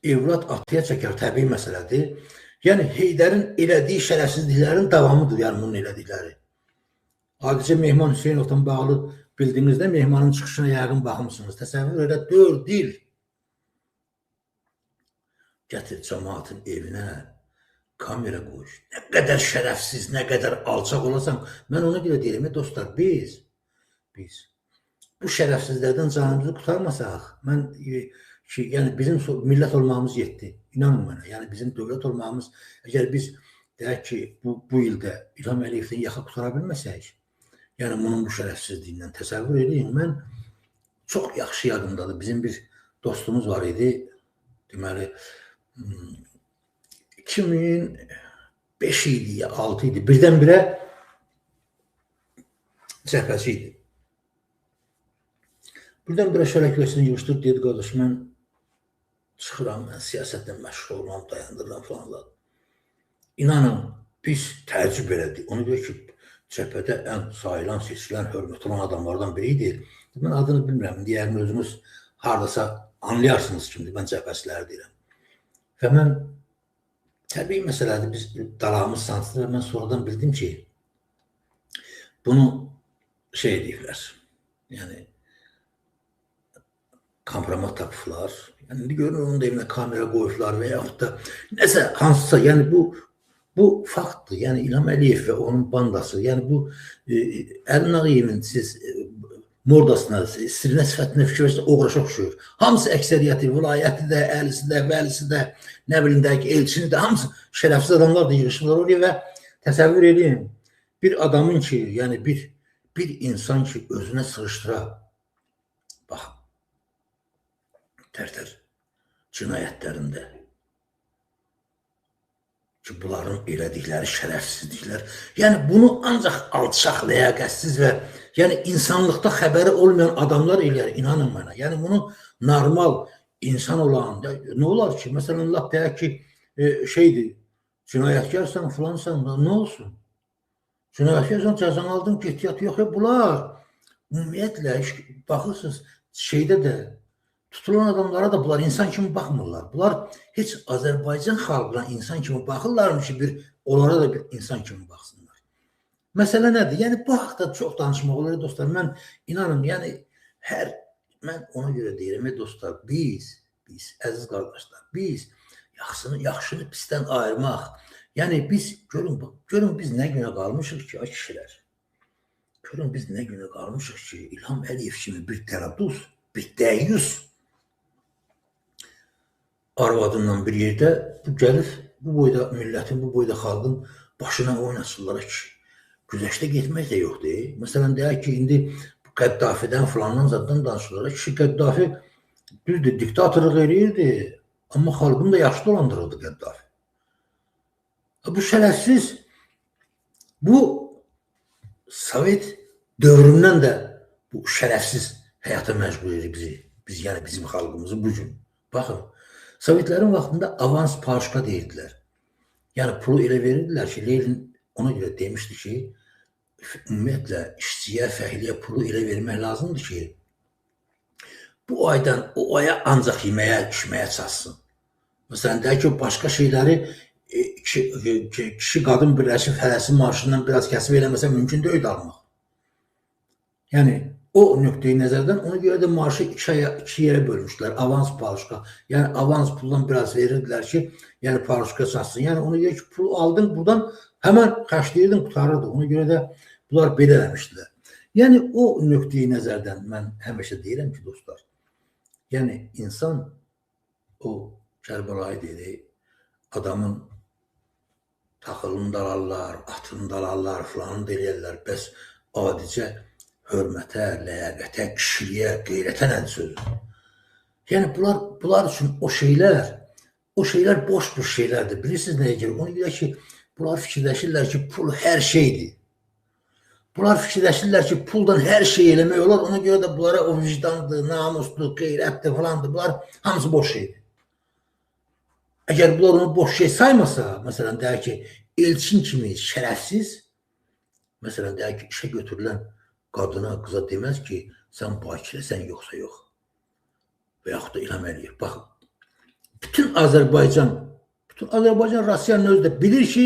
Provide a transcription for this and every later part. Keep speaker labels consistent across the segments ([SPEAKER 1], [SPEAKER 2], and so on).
[SPEAKER 1] evlad ataya çəkər, təbii məsələdir. Yəni, Heydərin elədiyi şərəfsizliklərin davamıdır, yəni bunun elədikləri. Hadicə Mehman Hüseynovdan bağlı bildiyinizdə Mehmanın çıxışına yəqin baxmışsınız. Təsəvvür elə 4 il gətir cəmaatın evinə kamera qoyur. Nə qədər şərəfsiz, nə qədər alçaq olasan, mən ona görə deyirəm, dostlar, biz bu şərəfsizlərdən canımızı qurtarmasaq, mən ki, yəni bizim millət olmağımız yetdi. İnanın mənə, yəni bizim dövlət olmağımız, əgər biz deyək ki, bu ildə İlham Əliyevdən yaxa qutara bilməsək, yəni bunun bu şərəfsizliyindən təsəvvür edin. Mən çox yaxşı yadımdadır. Bizim bir dostumuz var idi. Deməli, 2005 idi ya 6 idi. Birdən-birə cəbhəsi idi. Birdən-birə şərəkləşini yığışdırdı, dedi, qardaş, mən çıxıram, mən siyasətlə məşğul olmam, dayandırıram falanlar. İnanın, biz təəccüb elədik. Onu deyək ki, cəbhədə ən sayılan, seçilən, hörmət olan adamlardan biri idi. Mən adını bilmirəm, deyərim, özünüz haradasa anlayarsınız kimdir, mən cəbhəsiləri deyirəm. Və mən, təbii məsələdir, biz dalağımız sansıdır və mən sonradan bildim ki, bunu şey deyirlər, yəni, kompromat tapıblar. Yəni, indi görünür, onun da evinə kamera qoyublar və yaxud da nəsə, hansısa, yəni bu faktdır. Yəni, İlham Əliyev və onun bandası, yəni bu Əlin Ağayevin siz mordasına, sirinə sifətinə fikir versə, oğraşa oxşuyur. Hamısı əksəriyyəti, vilayəti də, əlisi də, vəlisi də, nə bilim də ki, elçini də, hamısı şərəfsiz adamlar da yığışırlar oraya və təsəvvür edin, bir adamın ki, yəni bir insan ki, özünə sığışdıra, baxın, tərtər cinayətlərində ki, bunların elədikləri şərəfsizliklər, yəni bunu ancaq alçaq, ləyaqətsiz və yəni insanlıqda xəbəri olmayan adamlar eləyər, inanın mənə. Yəni bunu normal insan olan, nə olar ki, məsələn, laf deyək ki, şeydir, cinayətkarsan, filansan, nə olsun? Cinayətkarsan, cəzanı aldın, qehtiyatı yox, bunlar ümumiyyətlə, baxırsınız, şeydə də, tutulan adamlara da bunlar insan kimi baxmırlar. Bunlar heç Azərbaycan xalqına insan kimi baxırlarmış ki, onlara da bir insan kimi baxsınlar. Məsələ nədir? Yəni, bu haqda çox danışmaq olur, dostlar. Mən inanın, yəni, mən ona görə deyirəm, dostlar, biz, əziz qardaşlar, biz yaxşını pisdən ayırmaq, yəni, biz, görün biz nə günə qalmışıq ki, ay kişilər, görün biz nə günə qalmışıq ki, İlham Əliyev kimi bir təradüz, bir dəyyüz arvadından bir yerdə bu gəlir, bu boyda millətin, bu boyda xalqın başına oynasınlar ki, güzəşdə getmək də yoxdur. Məsələn, deyək ki, indi Qəddafidən, filandan zaddan danışılır ki, Qəddafi düzdür, diktatorluq eləyirdi, amma xalqını da yaxşı dolandırıldı Qəddafi. Bu şərəfsiz, bu Sovet dövründən də bu şərəfsiz həyata məcbur edir bizi, yəni bizim xalqımızı bugün. Baxın, Sovetlərin vaxtında avans parşka deyirdilər. Yəni, pulu elə verirdilər ki, Lenin ona görə demişdi ki, ümumiyyətlə, işçiyə, fəhliyə pulu elə vermək lazımdır ki, bu aydan o aya ancaq yeməyə, içməyə çatsın. Məsələn, deyək ki, başqa şeyləri kişi, qadın birləşib hərəsi marşından biraz kəsib eləməsə mümkün deyil almaq. Yəni, o nöqteyi nəzərdən ona görə də marşı iki yerə bölmüşlər, avans parşka. Yəni, avans puldan biraz verirdilər ki, yəni parşka satsın. Yəni, ona görə ki, pul aldın, buradan həmən xərcləyirdin, qutarırdı. Ona görə də bunlar belə eləmişdilər. Yəni, o nöqteyi nəzərdən mən həmişə deyirəm ki, dostlar, yəni, insan o Kərbəlayı dedi, adamın taxılını dalarlar, atını dalarlar, filanını da eləyərlər, bəs adicə hörmətə, ləyaqətə, kişiliyə, qeyrətə nədir sözü? Yəni, bunlar üçün o şeylər boş-boş şeylərdir. Bilirsiniz nəyə gəlir? Ona görə ki, bunlar fikirləşirlər ki, pul hər şeydir. Bunlar fikirləşirlər ki, puldan hər şey eləmək olar. Ona görə də bunlara o vicdandır, namusdur, qeyrətdir, falandır. Bunlar hamısı boş şeydir. Əgər bunlar onu boş şey saymasa, məsələn, deyək ki, elçin kimi şərəfsiz, məsələn, deyək ki, işə götürülən qadına, qıza deməz ki, sən bakiləsən yoxsa yox. Və yaxud da İlham Əliyev. Baxın, Bütün Azərbaycan Rusiyanın özü də bilir ki,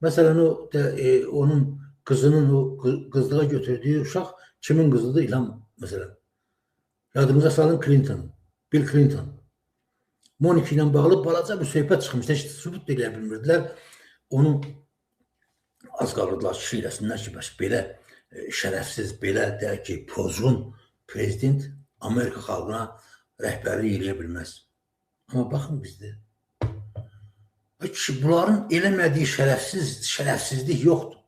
[SPEAKER 1] məsələn onun kızının o qızlığa götürdüyü uşaq kimin qızıdır? İlham məsələn. Yadımıza salın Clinton, Bill Clinton. Monika ilə bağlı balaca bir söhbət çıxmışdı. Heç sübut da eləyə bilmirdilər. Onu az qalırdılar kişi eləsinlər ki, belə şərəfsiz, belə deyək ki, pozğun prezident Amerika xalqına rəhbərlik eləyə bilməz. Amma baxın bizdə. Bunların eləmədiyi şərəfsizlik yoxdur.